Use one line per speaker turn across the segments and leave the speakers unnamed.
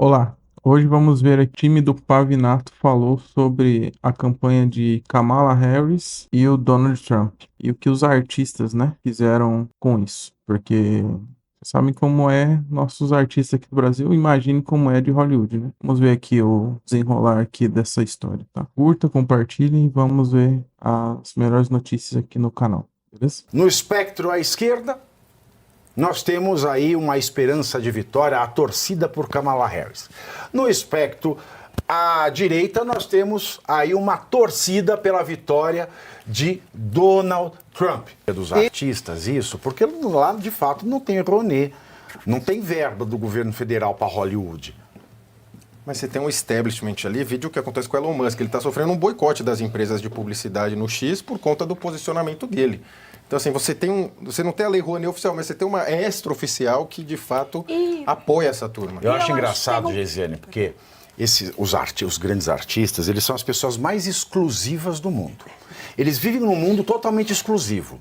Olá, hoje vamos ver aqui, o time do Pavinato falou sobre a campanha de Kamala Harris e o Donald Trump e o que os artistas, né, fizeram com isso, porque vocês sabem como é nossos artistas aqui do Brasil, imagine como é de Hollywood, né? Vamos ver aqui o desenrolar aqui dessa história, tá? Curta, compartilhem e vamos ver as melhores notícias aqui no canal, beleza?
No espectro à esquerda, nós temos aí uma esperança de vitória, a torcida por Kamala Harris. No espectro à direita, nós temos aí uma torcida pela vitória de Donald Trump. É dos artistas isso, porque lá de fato não tem Rouanet, não tem verba do governo federal para Hollywood.
Mas você tem um establishment ali, vídeo o que acontece com o Elon Musk, ele está sofrendo um boicote das empresas de publicidade no X por conta do posicionamento dele. Então, assim, você não tem a Lei Rouanet oficial, mas você tem uma extraoficial que, de fato, apoia essa turma.
Eu acho engraçado, Geisiane, porque os grandes artistas, eles são as pessoas mais exclusivas do mundo. Eles vivem num mundo totalmente exclusivo.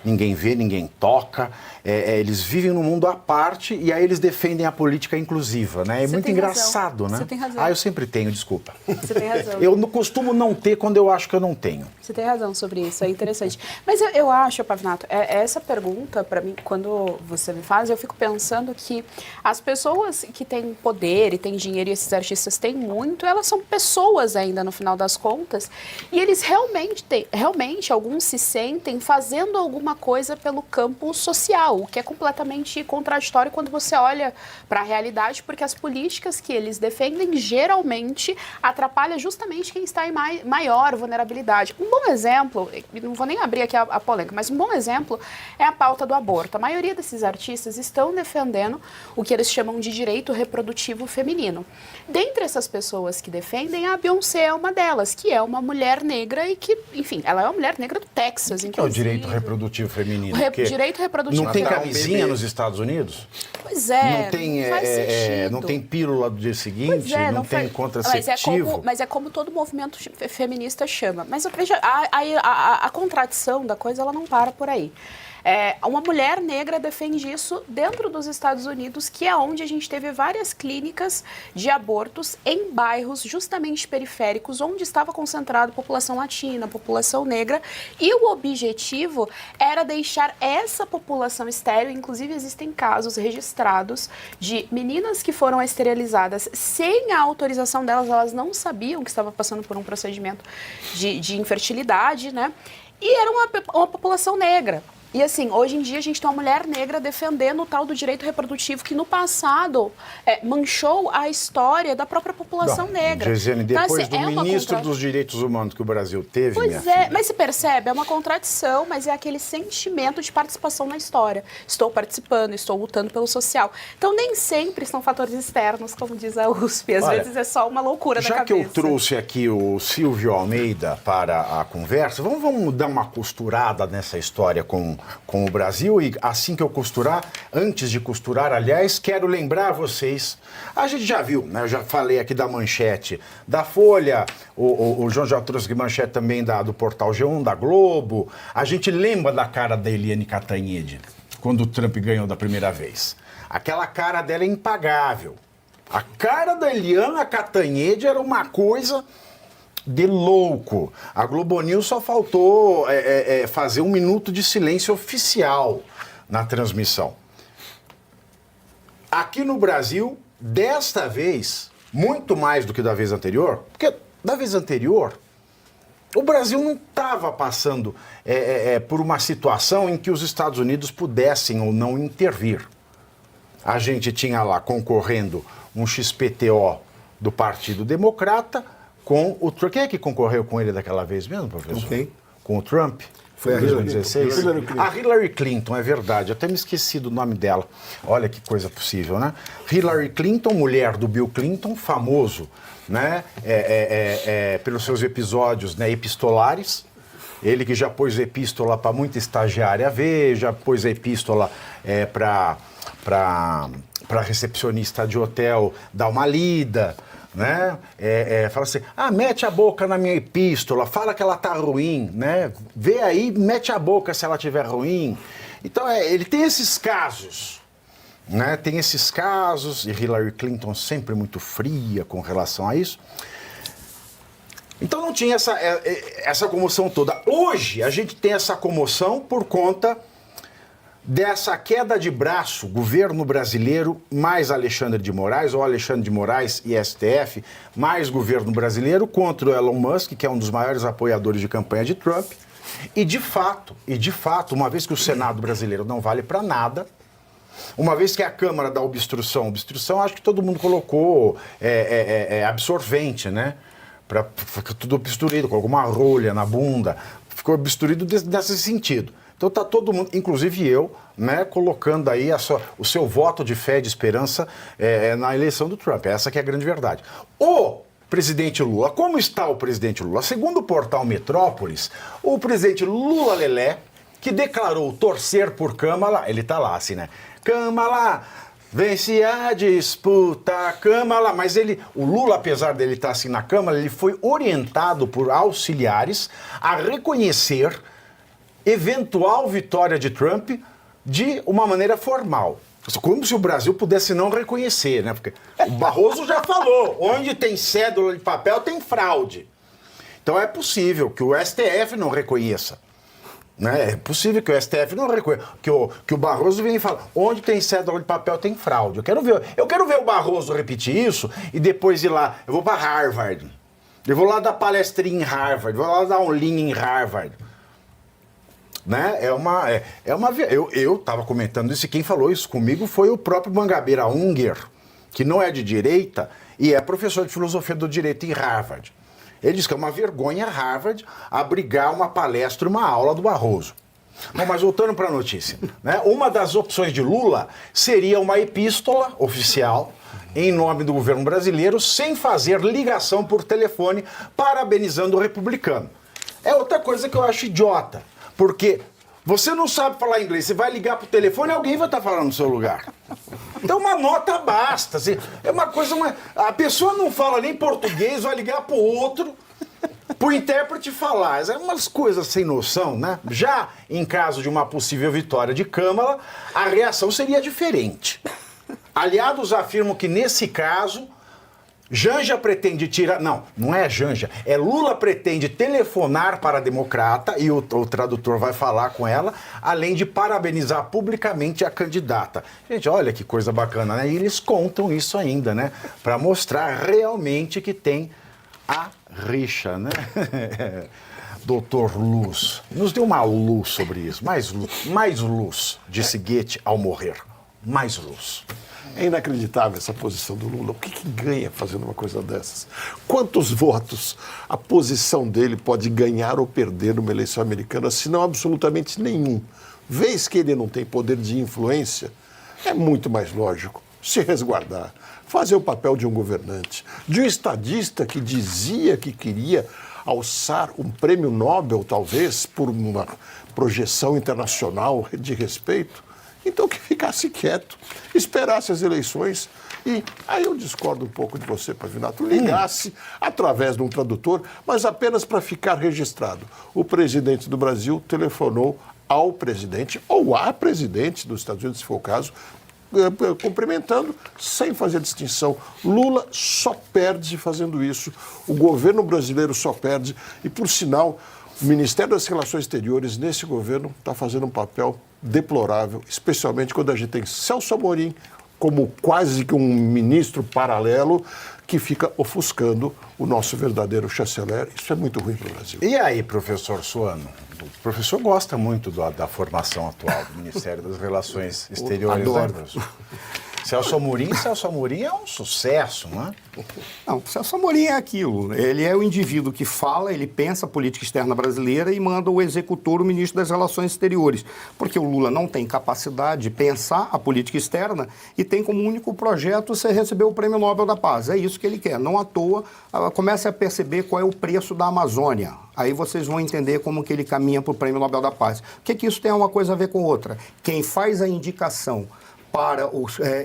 Ninguém vê, ninguém toca, eles vivem num mundo à parte e aí eles defendem a política inclusiva, né? É
Você
muito
tem
engraçado,
razão.
né?
Você tem razão.
Eu sempre tenho, desculpa.
Você tem razão.
Eu não costumo não ter quando eu acho que eu não tenho.
Você tem razão sobre isso, é interessante. Mas eu acho, Pavinato, essa pergunta, para mim, quando você me faz, eu fico pensando que as pessoas que têm poder e têm dinheiro, e esses artistas têm muito, elas são pessoas ainda, no final das contas, e eles realmente alguns se sentem fazendo alguma coisa pelo campo social, o que é completamente contraditório quando você olha para a realidade, porque as políticas que eles defendem geralmente atrapalham justamente quem está em maior vulnerabilidade. Um bom exemplo, não vou nem abrir aqui a polêmica, mas um bom exemplo é a pauta do aborto. A maioria desses artistas estão defendendo o que eles chamam de direito reprodutivo feminino. Dentre essas pessoas que defendem, a Beyoncé é uma delas, que é uma mulher negra e que, enfim, ela é uma mulher negra do Texas.
O que é o direito reprodutivo feminino?
Direito reprodutivo
não tem
feminino.
camisinha nos Estados Unidos?
Pois é,
faz sentido. Não tem pílula do dia seguinte, não tem contraceptivo.
Mas é como todo movimento feminista chama. Mas veja, a contradição da coisa, ela não para por aí. Uma mulher negra defende isso dentro dos Estados Unidos, que é onde a gente teve várias clínicas de abortos em bairros justamente periféricos, onde estava concentrada a população latina, a população negra, e o objetivo era deixar essa população estéril. Inclusive, existem casos registrados de meninas que foram esterilizadas sem a autorização delas, elas não sabiam que estava passando por um procedimento de infertilidade, né? E era uma população negra. E assim, hoje em dia a gente tem uma mulher negra defendendo o tal do direito reprodutivo que no passado manchou a história da própria população negra.
Geisiane, depois
então, assim,
do ministro dos Direitos Humanos que o Brasil teve,
Pois mas se percebe, é uma contradição, mas é aquele sentimento de participação na história. Estou participando, estou lutando pelo social. Então nem sempre são fatores externos, como diz a USP. Às vezes é só uma loucura da cabeça.
Já que eu trouxe aqui o Silvio Almeida para a conversa, vamos dar uma costurada nessa história com o Brasil, e assim que eu costurar, antes de costurar, aliás, quero lembrar vocês, a gente já viu, né? Eu já falei aqui da manchete da Folha, o João já trouxe manchete também do portal G1, da Globo, a gente lembra da cara da Eliane Cantanhede, quando o Trump ganhou da primeira vez. Aquela cara dela é impagável. A cara da Eliane Cantanhede era uma coisa de louco. A Globo News só faltou fazer um minuto de silêncio oficial na transmissão. Aqui no Brasil, desta vez, muito mais do que da vez anterior, porque da vez anterior, o Brasil não estava passando por uma situação em que os Estados Unidos pudessem ou não intervir. A gente tinha lá concorrendo um XPTO do Partido Democrata, com o Trump. Quem é que concorreu com ele daquela vez mesmo, professor?
Okay.
Com o Trump?
Foi a
2016?
Hillary Clinton.
A Hillary Clinton, é verdade. Eu até me esqueci do nome dela. Olha que coisa possível, né? Hillary Clinton, mulher do Bill Clinton, famoso, né? Pelos seus episódios, né, epistolares. Ele que já pôs epístola para muita estagiária ver, já pôs epístola para recepcionista de hotel dar uma lida, né? Fala assim, mete a boca na minha epístola, fala que ela tá ruim, né? Vê aí, mete a boca se ela estiver ruim. Então, ele tem esses casos, né? Tem esses casos, e Hillary Clinton sempre muito fria com relação a isso. Então não tinha essa comoção toda. Hoje a gente tem essa comoção por conta dessa queda de braço, governo brasileiro mais Alexandre de Moraes, ou Alexandre de Moraes e STF, mais governo brasileiro contra o Elon Musk, que é um dos maiores apoiadores de campanha de Trump. E de fato, uma vez que o Senado brasileiro não vale para nada, uma vez que a Câmara da obstrução, acho que todo mundo colocou absorvente, né? Ficar tudo obstruído, colocou uma rolha na bunda, ficou obstruído nesse sentido. Então está todo mundo, inclusive eu, né, colocando aí o seu voto de fé e de esperança na eleição do Trump. Essa que é a grande verdade. O presidente Lula, como está o presidente Lula? Segundo o portal Metrópolis, o presidente Lula Lelé, que declarou torcer por Câmara, ele está lá assim, né? Câmara, vence a disputa, Câmara. Mas o Lula, apesar dele estar assim na Câmara, ele foi orientado por auxiliares a reconhecer eventual vitória de Trump de uma maneira formal. Como se o Brasil pudesse não reconhecer, né? Porque o Barroso já falou, onde tem cédula de papel tem fraude. Então é possível que o STF não reconheça. Né? É possível que o STF não reconheça. Que o Barroso venha e fale, onde tem cédula de papel tem fraude. Eu quero ver o Barroso repetir isso e depois ir lá. Eu vou para Harvard. Eu vou lá dar palestrinha em Harvard. Vou lá dar um lean em Harvard. Né? Eu estava comentando isso e quem falou isso comigo foi o próprio Mangabeira Unger, que não é de direita e é professor de filosofia do direito em Harvard. Ele diz que é uma vergonha Harvard abrigar uma palestra, uma aula do Barroso. Bom, mas voltando para a notícia, né? Uma das opções de Lula seria uma epístola oficial em nome do governo brasileiro, sem fazer ligação por telefone, parabenizando o republicano. É outra coisa que eu acho idiota. Porque você não sabe falar inglês, você vai ligar pro telefone e alguém vai estar falando no seu lugar. Então uma nota basta. Assim, é uma coisa... A pessoa não fala nem português, vai ligar pro outro, pro intérprete falar. É umas coisas sem noção, né? Já em caso de uma possível vitória de Câmara, a reação seria diferente. Aliados afirmam que nesse caso... Janja pretende tirar... Não é Janja. É Lula pretende telefonar para a democrata e o tradutor vai falar com ela, além de parabenizar publicamente a candidata. Gente, olha que coisa bacana, né? E eles contam isso ainda, né? Para mostrar realmente que tem a rixa, né? Doutor Luz. Nos deu uma luz sobre isso. Mais luz, disse Goethe ao morrer. Mais luz.
É inacreditável essa posição do Lula. O que ganha fazendo uma coisa dessas? Quantos votos a posição dele pode ganhar ou perder numa eleição americana, se não absolutamente nenhum? Vez que ele não tem poder de influência, é muito mais lógico se resguardar, fazer o papel de um governante, de um estadista que dizia que queria alçar um prêmio Nobel, talvez, por uma projeção internacional de respeito. Então que ficasse quieto, esperasse as eleições e aí eu discordo um pouco de você, Pavinato, ligasse através de um tradutor, mas apenas para ficar registrado. O presidente do Brasil telefonou ao presidente ou à presidente dos Estados Unidos, se for o caso, cumprimentando, sem fazer distinção. Lula só perde fazendo isso, o governo brasileiro só perde e, por sinal, o Ministério das Relações Exteriores, nesse governo, está fazendo um papel deplorável, especialmente quando a gente tem Celso Amorim como quase que um ministro paralelo que fica ofuscando o nosso verdadeiro chanceler. Isso é muito ruim para o Brasil.
E aí, professor Suano? O professor gosta muito da formação atual do Ministério das Relações Exteriores.
Adoro.
Né, Celso Amorim é um sucesso, não é?
Não, Celso Amorim é aquilo. Ele é o indivíduo que fala, ele pensa a política externa brasileira e manda o executor, o ministro das Relações Exteriores. Porque o Lula não tem capacidade de pensar a política externa e tem como único projeto você receber o Prêmio Nobel da Paz. É isso que ele quer. Não à toa, comece a perceber qual é o preço da Amazônia. Aí vocês vão entender como que ele caminha para o Prêmio Nobel da Paz. O que isso tem uma coisa a ver com outra? Quem faz a indicação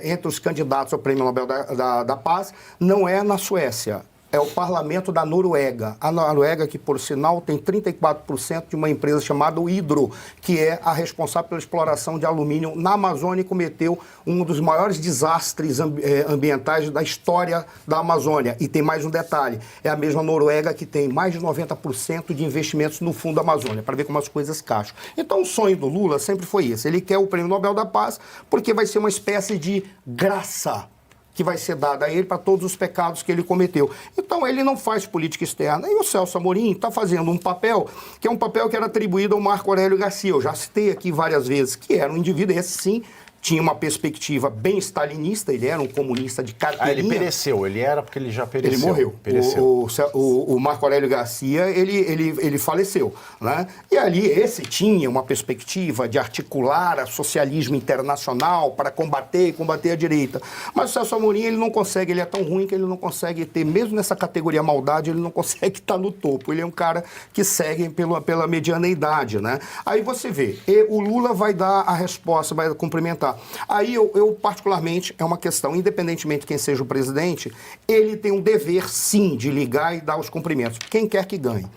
entre os candidatos ao Prêmio Nobel da Paz não é na Suécia, é o parlamento da Noruega. A Noruega, que por sinal tem 34% de uma empresa chamada Hydro, que é a responsável pela exploração de alumínio na Amazônia e cometeu um dos maiores desastres ambientais da história da Amazônia. E tem mais um detalhe, é a mesma Noruega que tem mais de 90% de investimentos no fundo da Amazônia, para ver como as coisas caixam. Então o sonho do Lula sempre foi esse, ele quer o Prêmio Nobel da Paz porque vai ser uma espécie de graça que vai ser dada a ele para todos os pecados que ele cometeu. Então, ele não faz política externa. E o Celso Amorim está fazendo um papel que é um papel que era atribuído ao Marco Aurélio Garcia. Eu já citei aqui várias vezes que era um indivíduo, esse sim, tinha uma perspectiva bem stalinista, ele era um comunista de carteirinha.
Ele pereceu, ele era porque ele já pereceu.
Ele morreu.
Pereceu.
O Marco Aurélio Garcia, ele faleceu. Né? E ali esse tinha uma perspectiva de articular o socialismo internacional para combater a direita. Mas o Celso Amorim, ele não consegue, ele é tão ruim que ele não consegue ter, mesmo nessa categoria maldade, ele não consegue estar no topo. Ele é um cara que segue pela medianeidade. Né? Aí você vê, o Lula vai dar a resposta, vai cumprimentar. Aí eu particularmente, é uma questão, independentemente de quem seja o presidente, ele tem um dever, sim, de ligar e dar os cumprimentos, quem quer que ganhe.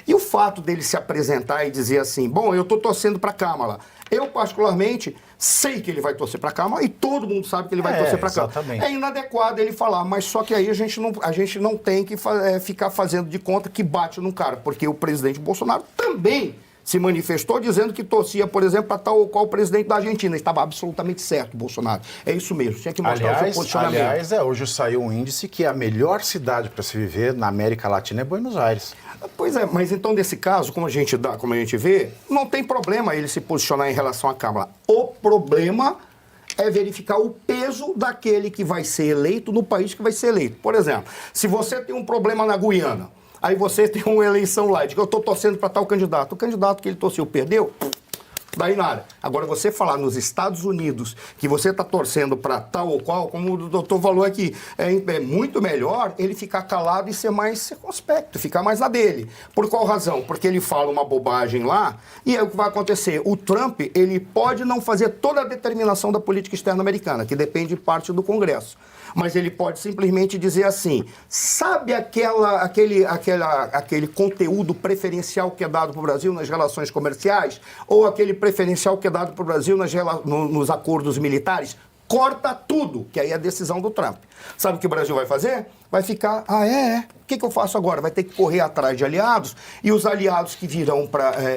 E o fato dele se apresentar e dizer assim, bom, eu estou torcendo para a Câmara. Eu, particularmente, sei que ele vai torcer para a Câmara e todo mundo sabe que ele vai torcer para a Câmara. É inadequado ele falar, mas só que aí a gente não tem que ficar fazendo de conta que bate num cara, porque o presidente Bolsonaro também se manifestou dizendo que torcia, por exemplo, para tal ou qual presidente da Argentina. Estava absolutamente certo, Bolsonaro. É isso mesmo, tinha que mostrar o seu posicionamento.
Aliás, hoje saiu um índice que a melhor cidade para se viver na América Latina é Buenos Aires.
Pois é, mas então nesse caso, como a gente vê, não tem problema ele se posicionar em relação à Câmara. O problema é verificar o peso daquele que vai ser eleito no país que vai ser eleito. Por exemplo, se você tem um problema na Guiana, aí você tem uma eleição lá, de que eu estou torcendo para tal candidato. O candidato que ele torceu perdeu, daí nada. Agora, você falar nos Estados Unidos que você está torcendo para tal ou qual, como o doutor falou aqui, é muito melhor ele ficar calado e ser mais circunspecto, ficar mais na dele. Por qual razão? Porque ele fala uma bobagem lá e é o que vai acontecer. O Trump, ele pode não fazer toda a determinação da política externa americana, que depende de parte do Congresso. Mas ele pode simplesmente dizer assim, sabe aquele conteúdo preferencial que é dado para o Brasil nas relações comerciais? Ou aquele preferencial que é dado para o Brasil nos acordos militares? Corta tudo, que aí é a decisão do Trump. Sabe o que o Brasil vai fazer? Vai ficar, o que eu faço agora? Vai ter que correr atrás de aliados, e os aliados que virão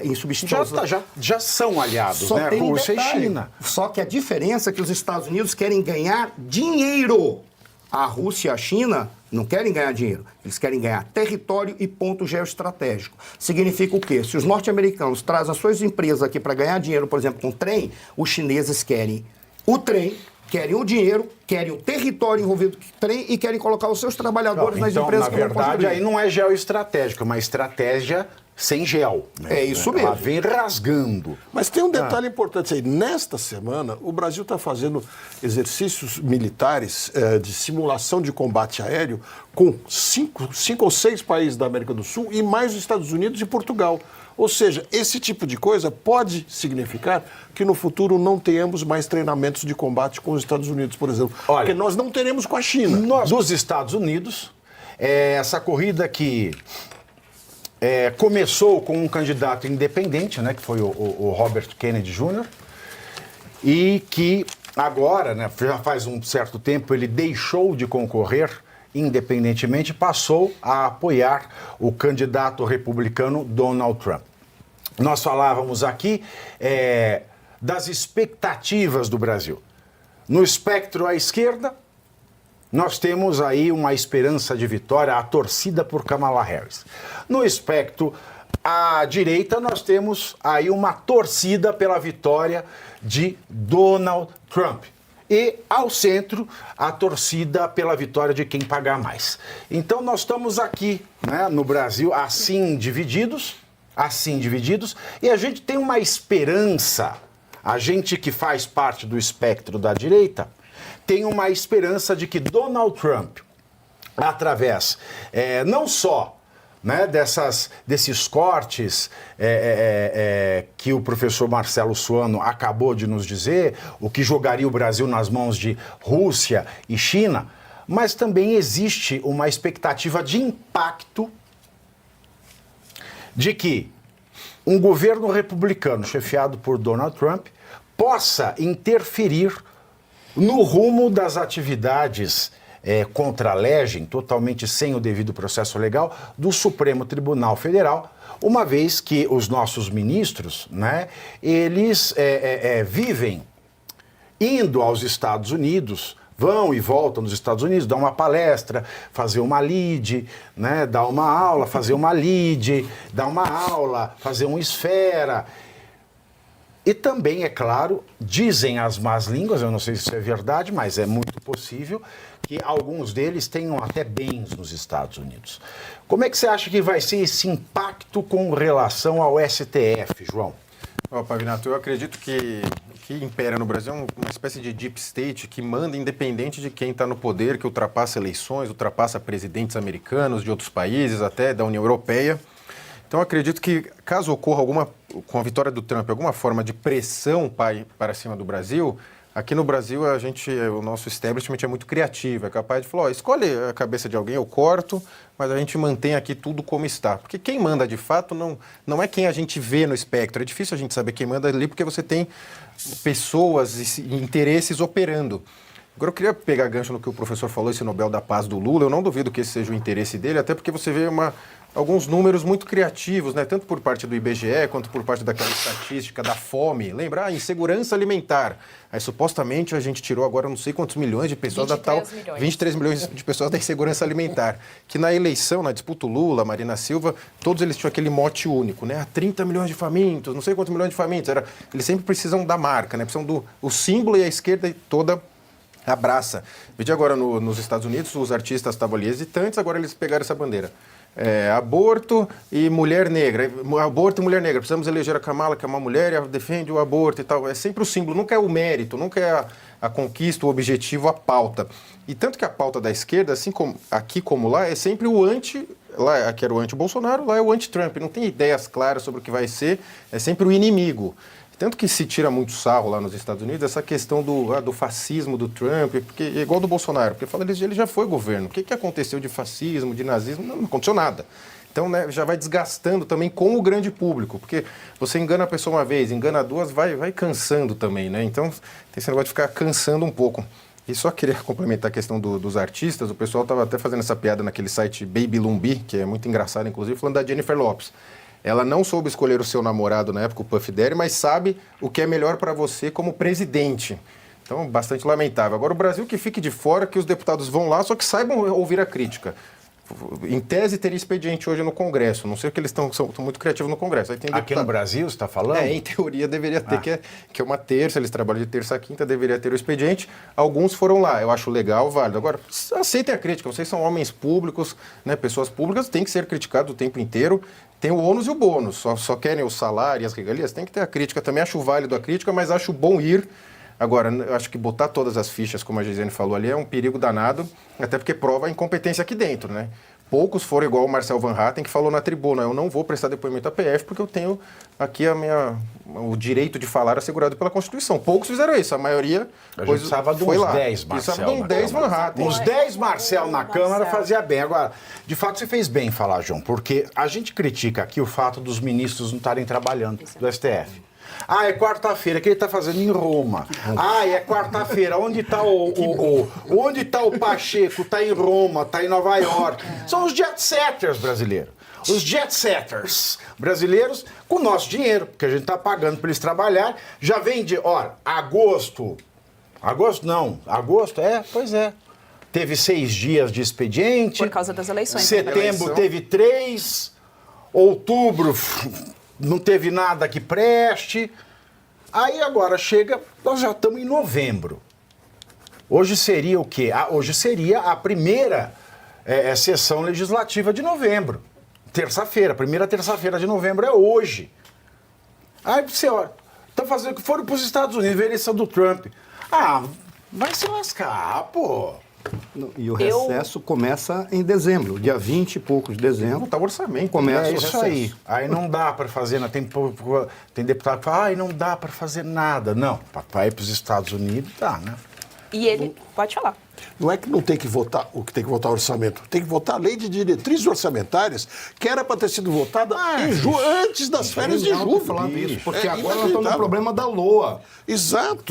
em substituição...
Já são aliados,
só
né? Rússia e China.
Só que a diferença é que os Estados Unidos querem ganhar dinheiro. A Rússia e a China não querem ganhar dinheiro, eles querem ganhar território e ponto geoestratégico. Significa o quê? Se os norte-americanos trazem as suas empresas aqui para ganhar dinheiro, por exemplo, com trem, os chineses querem o trem, querem o dinheiro, querem o território envolvido com o trem e querem colocar os seus trabalhadores nas empresas que vão construir.
Na verdade, aí não é geoestratégico, é uma estratégia sem gel. Né?
É isso mesmo.
Ela vem rasgando.
Mas tem um detalhe importante aí. Nesta semana, o Brasil está fazendo exercícios militares de simulação de combate aéreo com cinco ou seis países da América do Sul e mais os Estados Unidos e Portugal. Ou seja, esse tipo de coisa pode significar que no futuro não tenhamos mais treinamentos de combate com os Estados Unidos, por exemplo. Olha, porque nós não teremos com a China.
Dos Estados Unidos, essa corrida que começou com um candidato independente, né, que foi o Robert Kennedy Jr., e que agora, né, já faz um certo tempo, ele deixou de concorrer independentemente, passou a apoiar o candidato republicano Donald Trump. Nós falávamos aqui das expectativas do Brasil. No espectro à esquerda, nós temos aí uma esperança de vitória, a torcida por Kamala Harris. No espectro à direita, nós temos aí uma torcida pela vitória de Donald Trump. E, ao centro, a torcida pela vitória de quem pagar mais. Então, nós estamos aqui, né, no Brasil, assim divididos, e a gente tem uma esperança, a gente que faz parte do espectro da direita, tem uma esperança de que Donald Trump, através não só, né, desses cortes que o professor Marcelo Suano acabou de nos dizer, o que jogaria o Brasil nas mãos de Rússia e China, mas também existe uma expectativa de impacto de que um governo republicano chefiado por Donald Trump possa interferir no rumo das atividades contra a legem, totalmente sem o devido processo legal, do Supremo Tribunal Federal, uma vez que os nossos ministros, né, eles vivem indo aos Estados Unidos, vão e voltam nos Estados Unidos, dão uma palestra, fazer uma lead, né, dar uma aula, fazer uma lead, dar uma aula, fazer uma esfera. E também, é claro, dizem as más línguas, eu não sei se isso é verdade, mas é muito possível, que alguns deles tenham até bens nos Estados Unidos. Como é que você acha que vai ser esse impacto com relação ao STF, João?
Pavinato, eu acredito que o que impera no Brasil é uma espécie de deep state que manda independente de quem está no poder, que ultrapassa eleições, ultrapassa presidentes americanos de outros países, até da União Europeia. Então, eu acredito que, caso ocorra com a vitória do Trump, alguma forma de pressão para cima do Brasil, aqui no Brasil, o nosso establishment é muito criativo, é capaz de falar, escolhe a cabeça de alguém, eu corto, mas a gente mantém aqui tudo como está. Porque quem manda, de fato, não é quem a gente vê no espectro. É difícil a gente saber quem manda ali, porque você tem pessoas e interesses operando. Agora, eu queria pegar gancho no que o professor falou, esse Nobel da Paz do Lula. Eu não duvido que esse seja o interesse dele, até porque você vê alguns números muito criativos, né? Tanto por parte do IBGE, quanto por parte daquela estatística da fome. Lembra? Insegurança alimentar. Aí, supostamente, a gente tirou agora não sei quantos milhões de pessoas 23 milhões de pessoas da insegurança alimentar. Que na eleição, na disputa Lula, Marina Silva, todos eles tinham aquele mote único, né? 30 milhões de famintos, não sei quantos milhões de famintos. Eles sempre precisam da marca, né? Precisam do símbolo, e a esquerda toda abraça. Veja agora nos Estados Unidos, os artistas estavam ali hesitantes, agora eles pegaram essa bandeira. Aborto e mulher negra. Aborto e mulher negra. Precisamos eleger a Kamala, que é uma mulher e defende o aborto e tal. É sempre o símbolo, nunca é o mérito, nunca é a conquista, o objetivo, a pauta. E tanto que a pauta da esquerda, assim como aqui como lá, é sempre o anti... Lá, aqui era o anti-Bolsonaro, lá é o anti-Trump. Não tem ideias claras sobre o que vai ser, é sempre o inimigo. Tanto que se tira muito sarro lá nos Estados Unidos essa questão do fascismo do Trump, porque é igual do Bolsonaro, porque fala ele já foi governo. O que aconteceu de fascismo, de nazismo? Não aconteceu nada. Então, né, já vai desgastando também com o grande público, porque você engana a pessoa uma vez, engana duas, vai cansando também, né? Então, tem esse negócio de ficar cansando um pouco. E só queria complementar a questão dos artistas, o pessoal estava até fazendo essa piada naquele site Baby Lumbi, que é muito engraçado, inclusive, falando da Jennifer Lopez. Ela não soube escolher o seu namorado na época, o Puff Daddy, mas sabe o que é melhor para você como presidente. Então, bastante lamentável. Agora, o Brasil que fique de fora, que os deputados vão lá, só que saibam ouvir a crítica. Em tese, teria expediente hoje no Congresso. Não sei que eles estão muito criativos no Congresso. Aí tem
Aqui no Brasil, você está falando?
Em teoria deveria ter, que é uma terça, eles trabalham de terça a quinta, deveria ter o expediente. Alguns foram lá, eu acho legal, válido. Agora, aceitem a crítica, vocês são homens públicos, né, pessoas públicas, tem que ser criticados o tempo inteiro. Tem o ônus e o bônus, só querem o salário e as regalias, tem que ter a crítica. Também acho válido a crítica, mas acho bom ir. Agora, eu acho que botar todas as fichas, como a Gisele falou ali, é um perigo danado, até porque prova a incompetência aqui dentro, né? Poucos foram igual o Marcel Van Hatten, que falou na tribuna, eu não vou prestar depoimento à PF porque eu tenho aqui o direito de falar assegurado pela Constituição. Poucos fizeram isso, a maioria
a gente precisava de uns 10 Marcel.
Precisava de uns 10 Van Hatten.
Uns 10 Marcel na Câmara fazia bem. Agora, de fato, você fez bem falar, João, porque a gente critica aqui o fato dos ministros não estarem trabalhando do STF. É quarta-feira, o que ele está fazendo em Roma? É quarta-feira, onde está onde está o Pacheco? Está em Roma, está em Nova York. São os jet setters brasileiros. Os jet setters brasileiros com o nosso dinheiro, porque a gente está pagando para eles trabalhar. Já vem de, agosto, pois é. Teve 6 dias de expediente.
Por causa das eleições.
Setembro teve 3, outubro... Não teve nada que preste. Aí agora chega, nós já estamos em novembro. Hoje seria o quê? Hoje seria a primeira sessão legislativa de novembro. Terça-feira, primeira terça-feira de novembro é hoje. Aí você olha, tá fazendo o que foram para os Estados Unidos, a eleição do Trump. Vai se lascar, pô.
E o recesso começa em dezembro, dia 20 e poucos de dezembro.
Tá o orçamento.
Começa o
isso
recesso.
Aí não dá para fazer, tem deputado que fala, não dá para fazer nada. Não, para ir para os Estados Unidos dá, né?
E ele, pode falar.
Não é que não tem que votar o que tem que votar orçamento, tem que votar a lei de diretrizes orçamentárias, que era para ter sido votada antes das férias de julho.
Porque agora nós estamos no problema da LOA.
Exato.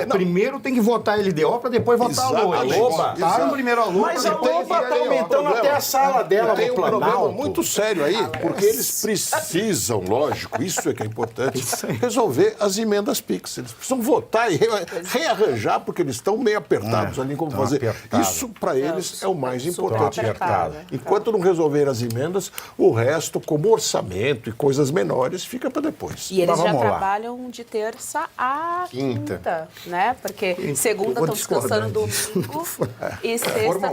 Primeiro tem que votar a LDO para depois votar a LOA.
Exatamente.
Votaram primeiro a LOA.
Mas a LOA está aumentando até a sala dela
Tem
no
um problema
Planalto.
muito sério aí, porque eles precisam, lógico, isso é que é importante, resolver as emendas PIX. Eles precisam votar e rearranjar, porque eles estão meio apertados ali em como fazer.
apertados.
Isso, para eles, é o mais
super
importante.
apertado.
Enquanto não resolver as emendas, o resto, como orçamento e coisas menores, fica para depois.
E eles
Mas
já
vamos lá.
trabalham de terça a
Quinta.
quinta, né? Porque segunda
vou
estão descansando domingo e sexta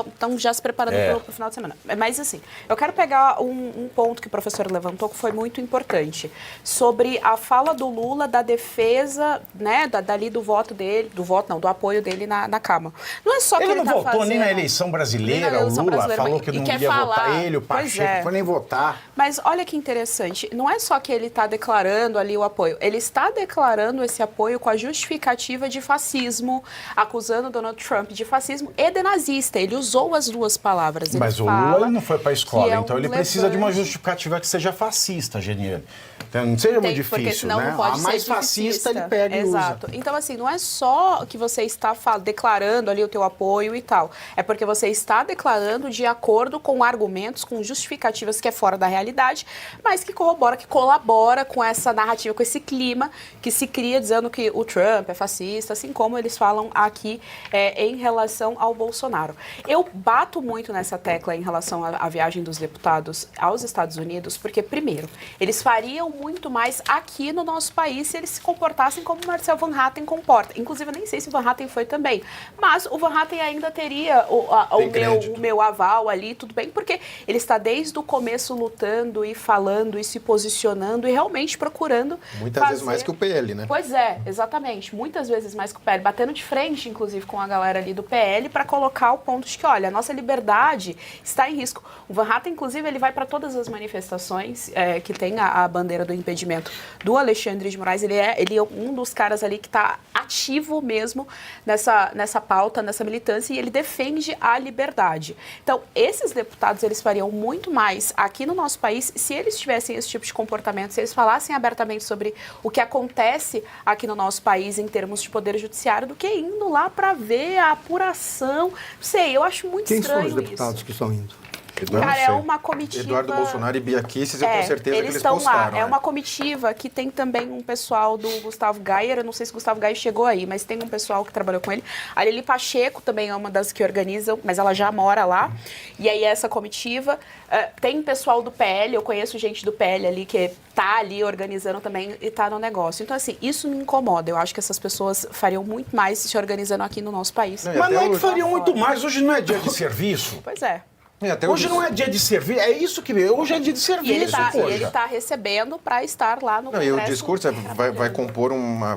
estão já se preparando para o final de semana. Mas assim, eu quero pegar um ponto que o professor levantou que foi muito importante, sobre a fala do Lula da defesa, né, dali do voto dele, do apoio dele na Câmara. Não é só que
Ele
ele
não
tá
votou
fazendo,
nem na eleição brasileira,
nem na eleição
o Lula
brasileira,
falou
mas-
que
e
não
quer
ia votar
falar.
ele, o
Pois
Pacheco
é.
não foi nem votar.
Mas olha que interessante, não é só que ele está declarando ali o apoio, ele está declarando esse apoio com a justificativa de fascismo, acusando Donald Trump de fascismo e de nazista. Ele usou as duas palavras. Ele
Mas o
fala
Lula ele não foi para a escola,
que é
então
um
ele precisa de uma
levante.
justificativa que seja fascista, Geniel. Então, não seja muito
Porque
difícil,
senão
né?
não pode
A mais
ser
fascista ele
difícil.
pega e
Exato.
usa.
Então, assim, não é só que você está declarando ali o teu apoio e tal. É porque você está declarando de acordo com argumentos, com justificativas que é fora da realidade, mas que corrobora, que colabora com essa narrativa, com esse clima que se cria dizendo que o Trump é fascista, assim como eles falam aqui em relação ao Bolsonaro. Eu bato muito nessa tecla em relação à viagem dos deputados aos Estados Unidos, porque, primeiro, eles fariam muito mais aqui no nosso país se eles se comportassem como o Marcel Van Hatten comporta. Inclusive, eu nem sei se o Van Hatten foi também, mas o Van Hatten ainda teria o meu aval ali, tudo bem, porque ele está desde o começo lutando e falando e se posicionando e realmente procurando
Muitas vezes mais que o PL, né?
Pois é, exatamente. Muitas vezes mais que o PL, batendo de frente, inclusive, com a galera ali do PL, para colocar o ponto de que, olha, a nossa liberdade está em risco. O Van Hatten, inclusive, ele vai para todas as manifestações que tem a bandeira do impedimento do Alexandre de Moraes. Ele é um dos caras ali que está ativo mesmo nessa pauta, nessa militância, e ele defende a liberdade. Então, esses deputados, eles fariam muito mais aqui no nosso país se eles tivessem esse tipo de comportamento, se eles falassem abertamente sobre o que acontece aqui no nosso país em termos de poder judiciário, do que indo lá para ver a apuração. Não sei, eu acho muito
Quem
estranho
são os deputados
isso.
que estão indo?
Cara, é uma comitiva...
Eduardo Bolsonaro e Bia Kicis, eu tenho certeza que eles
estão
postaram.
lá. É uma comitiva que tem também um pessoal do Gustavo Gayer. Eu não sei se o Gustavo Gayer chegou aí, mas tem um pessoal que trabalhou com ele. A Lili Pacheco também é uma das que organizam, mas ela já mora lá. E aí essa comitiva. Tem pessoal do PL, eu conheço gente do PL ali que tá ali organizando também e tá no negócio. Então, assim, isso me incomoda. Eu acho que essas pessoas fariam muito mais se organizando aqui no nosso país.
Não,
Mas não é que
hoje-
fariam muito mais, hoje não é dia de serviço.
Pois é.
Hoje não é dia de serviço, é isso que hoje é dia de
E
serviço,
ele tá recebendo para estar lá no
Não,
Congresso.
e o discurso vai compor um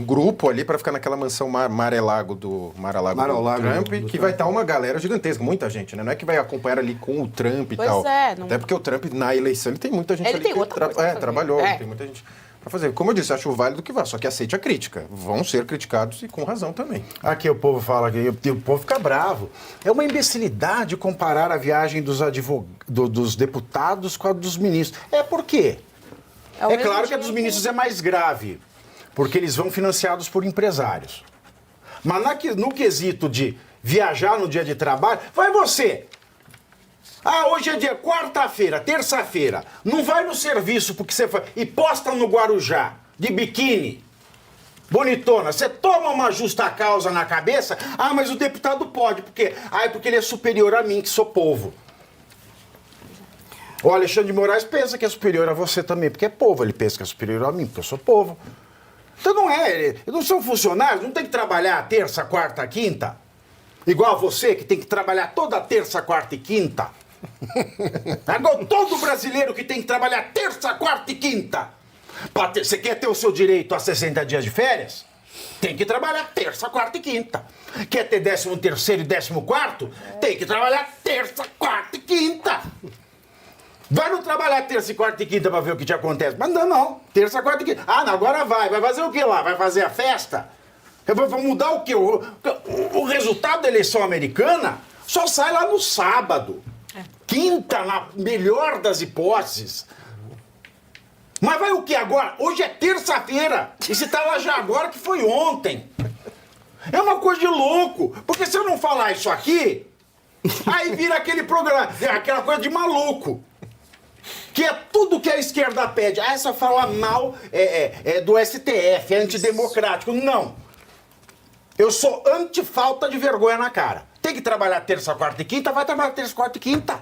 grupo ali para ficar naquela mansão Mar-a-Lago do
Mar-a-Lago
Trump,
do
que
Trump.
vai estar uma galera gigantesca, muita gente, né? Não é que vai acompanhar ali com o Trump e
Pois
tal.
é, não-
Até porque o Trump, na eleição, ele tem muita gente
Ele
ali
tem
que
outra coisa pra fazer.
trabalhou,
É.
tem muita gente para fazer. Como eu disse, acho válido que vá, só que aceite a crítica. Vão ser criticados e com razão também.
Aqui o povo fala que o povo fica bravo. É uma imbecilidade comparar a viagem dos deputados com a dos ministros. É por quê?
É o
É
mesmo
claro que a
dia
dos ministros é mais grave, porque eles vão financiados por empresários. Mas no quesito de viajar no dia de trabalho, vai você. Ah, hoje é dia quarta-feira, terça-feira. Não vai no serviço porque você faz. E posta no Guarujá, de biquíni. Bonitona, você toma uma justa causa na cabeça. Ah, mas o deputado pode, porque ele é superior a mim, que sou povo. O Alexandre de Moraes pensa que é superior a você também, porque é povo. Ele pensa que é superior a mim, porque eu sou povo. Então não é, eles não são funcionários, não tem que trabalhar terça, quarta, quinta. Igual você, que tem que trabalhar toda terça, quarta e quinta. Agora, todo brasileiro que tem que trabalhar terça, quarta e quinta. Você quer ter o seu direito a 60 dias de férias? Tem que trabalhar terça, quarta e quinta. Quer ter 13º e 14º? Tem que trabalhar terça, quarta e quinta. Vai não trabalhar terça, quarta e quinta pra ver o que te acontece. Mas não. Terça, quarta e quinta. Ah, não, agora vai. Vai fazer o que lá? Vai fazer a festa? Vai mudar o quê? O resultado da eleição americana só sai lá no sábado. Quinta, na melhor das hipóteses. Mas vai o que agora? Hoje é terça-feira. E se tá lá já agora que foi ontem. É uma coisa de louco. Porque se eu não falar isso aqui, aí vira aquele programa, aquela coisa de maluco. Que é tudo que a esquerda pede. Ah, essa fala mal do STF, é antidemocrático. Não. Eu sou anti-falta de vergonha na cara. Tem que trabalhar terça, quarta e quinta, vai trabalhar terça, quarta e quinta.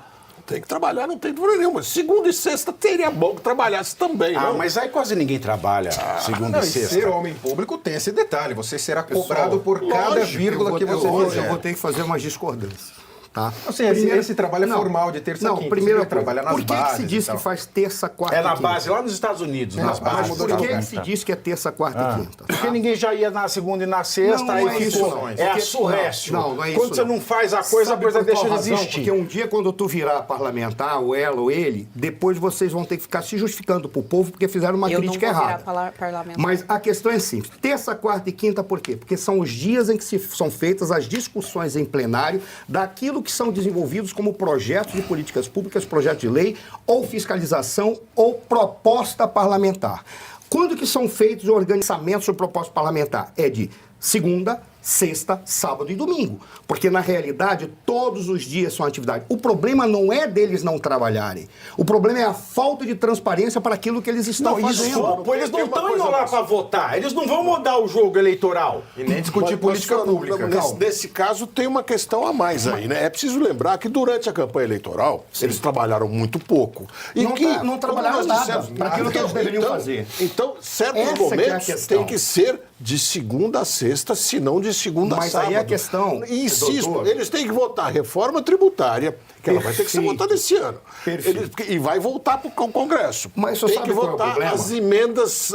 Tem que trabalhar, não tem dúvida nenhuma. Segunda e sexta teria bom que trabalhasse também,
Ah,
não?
mas aí quase ninguém trabalha segunda
Não,
e
e
sexta.
ser homem público tem esse detalhe. Você será cobrado
Pessoal,
por cada
lógico,
vírgula que você
eu
fizer.
vou ter que fazer umas discordâncias. Tá?
Assim, esse trabalho é formal, de terça a
não,
quinta.
primeiro,
Você trabalha nas
por que
bases
se
e
diz
tal.
que faz terça, quarta
É
e
na
quinta?
base, lá nos Estados Unidos, nas
na
Mas
bases.
mudou
por
de
que
lugar.
se diz que é terça, quarta e quinta?
Porque ninguém já ia na segunda e na sexta,
Não,
aí
não é isso,
ficou.
não.
É
Porque-
a surrécio.
não é isso,
Quando você não faz a coisa,
Sabe
a coisa
por qual
deixa de
razão?
existir.
Porque um dia, quando tu virar parlamentar, ou ela ou ele, depois vocês vão ter que ficar se justificando pro povo porque fizeram uma
Eu não
crítica
vou virar
errada.
parlamentar.
Mas a questão é simples. Terça, quarta e quinta, por quê? Porque são os dias em que são feitas as discussões em plenário daquilo que são desenvolvidos como projetos de políticas públicas, projeto de lei, ou fiscalização, ou proposta parlamentar. Quando que são feitos os organizamentos sobre proposta parlamentar? É de segunda, sexta, sábado e domingo. Porque, na realidade, todos os dias são atividade. O problema não é deles não trabalharem. O problema é a falta de transparência para aquilo que eles estão
Não,
fazendo.
desculpa, eles não
Tem uma
estão indo
coisa
lá
mais.
para votar. Eles não vão mudar o jogo eleitoral.
E nem discutir política
Mas,
pública.
Nesse caso, tem uma questão a mais aí, né? É preciso lembrar que durante a campanha eleitoral, eles trabalharam muito pouco. E
Não trabalharam
como nós
nada
dissemos,
para aquilo que eles deveriam fazer.
Então, certos
Essa que é a
momentos
questão.
tem que ser de segunda a sexta, se não de segunda a
Mas
sábado.
aí a questão,
E insisto,
doutor,
eles têm que votar a reforma tributária, que ela vai ter que ser
Perfeito.
votada esse ano.
Perfeito.
E vai voltar para o Congresso.
Mas você
tem
sabe
que
qual é o
votar
problema?
as emendas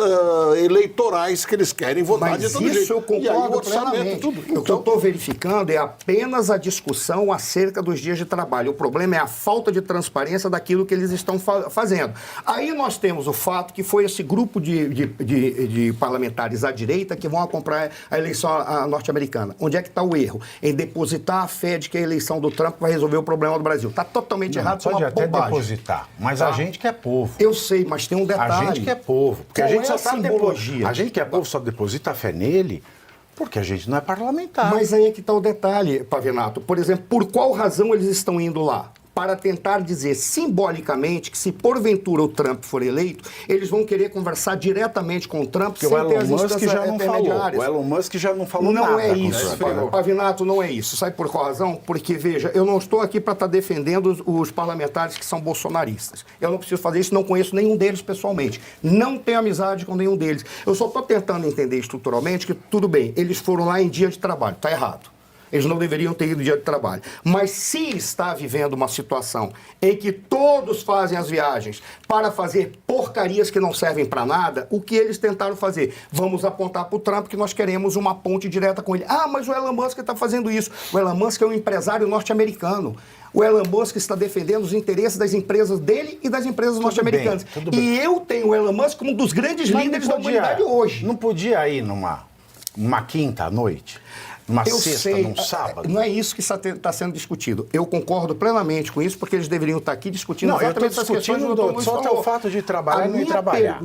eleitorais que eles querem votar
Mas
de todo
isso
jeito.
eu
E aí o
concordo
orçamento,
plenamente.
tudo.
O que eu
Então,
estou verificando é apenas a discussão acerca dos dias de trabalho. O problema é a falta de transparência daquilo que eles estão fazendo. Aí nós temos o fato que foi esse grupo de parlamentares à direita que vão acompanhar a eleição norte-americana. Onde é que está o erro? Em depositar a fé de que a eleição do Trump vai resolver o problema do Brasil. Está totalmente errado, isso é
Pode
uma
até
bobagem.
depositar, mas
Tá?
a gente que é povo.
Eu sei, mas tem um detalhe.
A gente que é povo. Porque
Qual
a gente
é
só
a
tá
simbologia?
A gente que é povo só deposita a fé nele porque a gente não é parlamentar.
Mas aí é que está o detalhe, Pavinato. Por exemplo, por qual razão eles estão indo lá? Para tentar dizer simbolicamente que se porventura o Trump for eleito, eles vão querer conversar diretamente com o Trump
Porque o
sem ter
Elon
as
Musk
instâncias
já não falou.
intermediárias.
O Elon Musk já não falou
Não
nada.
é
com
isso,
o Trump.
Pavinato, não é isso. Sabe por qual razão? Porque, veja, eu não estou aqui para estar defendendo os parlamentares que são bolsonaristas. Eu não preciso fazer isso, não conheço nenhum deles pessoalmente. Não tenho amizade com nenhum deles. Eu só estou tentando entender estruturalmente que, tudo bem, eles foram lá em dia de trabalho. Está errado. Eles não deveriam ter ido dia de trabalho. Mas se está vivendo uma situação em que todos fazem as viagens para fazer porcarias que não servem para nada, o que eles tentaram fazer? Vamos apontar para o Trump que nós queremos uma ponte direta com ele. Ah, mas o Elon Musk está fazendo isso. O Elon Musk é um empresário norte-americano. O Elon Musk está defendendo os interesses das empresas dele e das empresas norte-americanas.
tudo bem.
E eu tenho o Elon Musk como um dos grandes
Mas
líderes
não
da humanidade hoje.
Não podia ir numa quinta à noite? Numa
Eu
sexta,
sei,
num sábado?
não é isso que está sendo discutido. Eu concordo plenamente com isso, porque eles deveriam estar aqui discutindo
Não, eu
exatamente
estou
essas questões
discutindo
que o Dr. Luiz
só
falou.
o fato de trabalhar e não ir trabalhar.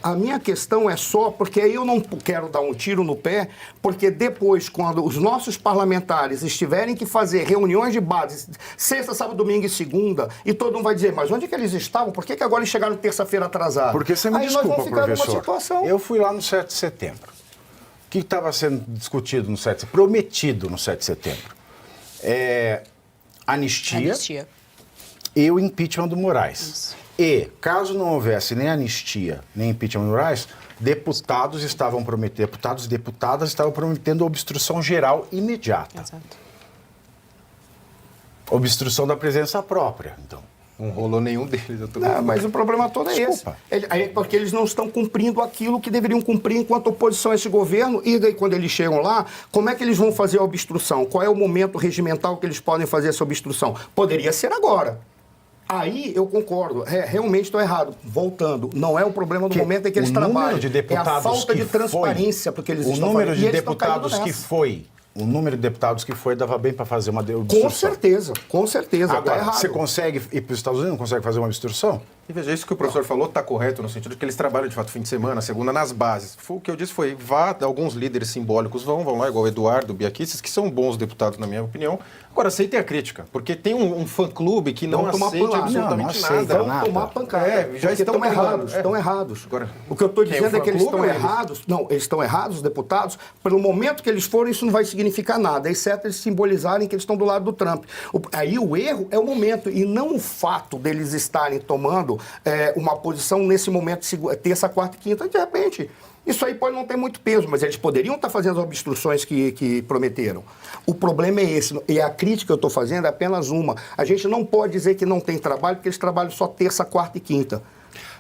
A minha questão é só, porque aí eu não quero dar um tiro no pé, porque depois, quando os nossos parlamentares estiverem que fazer reuniões de base, sexta, sábado, domingo e segunda, e todo mundo vai dizer, mas onde é que eles estavam? Por que agora eles chegaram terça-feira atrasados?
Porque você me
aí
desculpa,
nós vamos ficar numa
professor.
situação.
Eu fui lá no 7 de setembro. O que estava sendo discutido no 7 de setembro? Prometido no 7 de setembro. Anistia e o impeachment do Moraes.
Isso.
E, caso não houvesse nem anistia, nem impeachment do Moraes, deputados e deputadas estavam prometendo obstrução geral imediata.
Exato.
Obstrução da presença própria, então.
Não rolou nenhum deles. Eu tô
Não, mas o problema todo é
Desculpa.
esse. É porque eles não estão cumprindo aquilo que deveriam cumprir enquanto oposição a esse governo. E daí, quando eles chegam lá, como é que eles vão fazer a obstrução? Qual é o momento regimental que eles podem fazer essa obstrução? Poderia ser agora. Aí eu concordo, realmente estou errado. Voltando, não é o problema do momento em que eles
o número
trabalham,
de
é a
deputados
falta
que
de transparência porque eles
o
estão
número
fazendo.
de
E eles estão
deputados
caindo
que
nessa.
foi, o número de deputados que foi dava bem para fazer uma
Com
obstrução.
certeza, tá
Agora,
errado.
você consegue ir para os Estados Unidos, não consegue fazer uma obstrução?
E veja, isso que o professor falou está correto, no sentido de que eles trabalham de fato fim de semana, segunda, nas bases. O que eu disse foi, alguns líderes simbólicos vão lá, igual o Eduardo Biaquices, que são bons deputados, na minha opinião. Agora, aceitem a crítica, porque tem um fã-clube que não
Vão tomar
aceita
pancada.
absolutamente
Não aceita
nada.
nada.
Vão tomar pancada.
Já
porque
estão
errados,
tomando.
estão errados.
Agora,
O que eu estou
quem
dizendo é que eles
fã-clube
estão
ou eles?
errados. Não, eles estão errados, os deputados. Pelo momento que eles forem, isso não vai significar nada, exceto eles simbolizarem que eles estão do lado do Trump. Aí o erro é o momento, e não o fato deles estarem tomando uma posição nesse momento, terça, quarta e quinta. De repente, isso aí pode não ter muito peso, mas eles poderiam estar fazendo as obstruções que prometeram. O problema é esse, e a crítica que eu estou fazendo é apenas uma. A gente não pode dizer que não tem trabalho, porque eles trabalham só terça, quarta e quinta.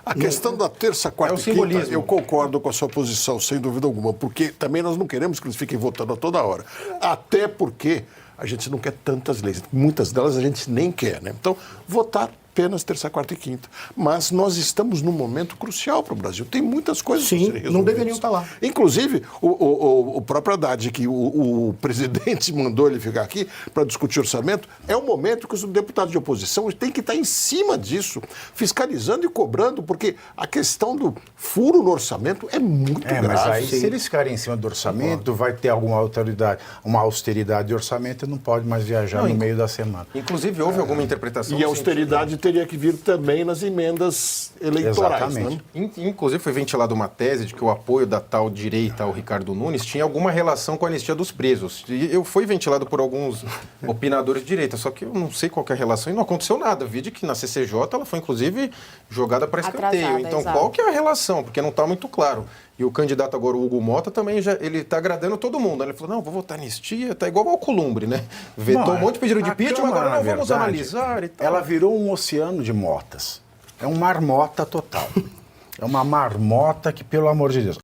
A questão da terça, quarta
É o
e quinta,
simbolismo.
eu concordo com a sua posição, sem dúvida alguma, porque também nós não queremos que eles fiquem votando a toda hora. Até porque a gente não quer tantas leis. Muitas delas a gente nem quer, né? Então, votar apenas terça, quarta e quinta. Mas nós estamos num momento crucial para o Brasil. Tem muitas coisas
Sim,
a serem resolvidas.
não deveriam estar lá.
Inclusive, o próprio Haddad, que o presidente mandou ele ficar aqui para discutir orçamento, é o momento que os deputados de oposição têm que estar em cima disso, fiscalizando e cobrando, porque a questão do furo no orçamento é muito grave.
Mas aí, se eles ficarem em cima do orçamento, vai ter alguma autoridade, uma austeridade de orçamento e não pode mais viajar no meio da semana.
Inclusive, houve alguma interpretação...
E a
no
austeridade teria que vir também nas emendas eleitorais.
Exatamente.
Né?
Inclusive foi ventilada uma tese de que o apoio da tal direita ao Ricardo Nunes tinha alguma relação com a anistia dos presos. E foi ventilado por alguns opinadores de direita, só que eu não sei qual que é a relação e não aconteceu nada. Vide que na CCJ ela foi inclusive jogada para escanteio.
Atrasada,
Então
exato.
qual que é a relação? Porque não está muito claro. E o candidato agora, o Hugo Mota, também ele está agradando todo mundo. Ele falou, não, vou votar anistia, tá igual ao Alcolumbre, né? Vetou um monte de pedido de
a
impeachment,
Câmara,
agora não,
na
vamos
verdade,
analisar e tal.
Ela virou um oceano de motas. É uma marmota total. É uma marmota que, pelo amor de Deus,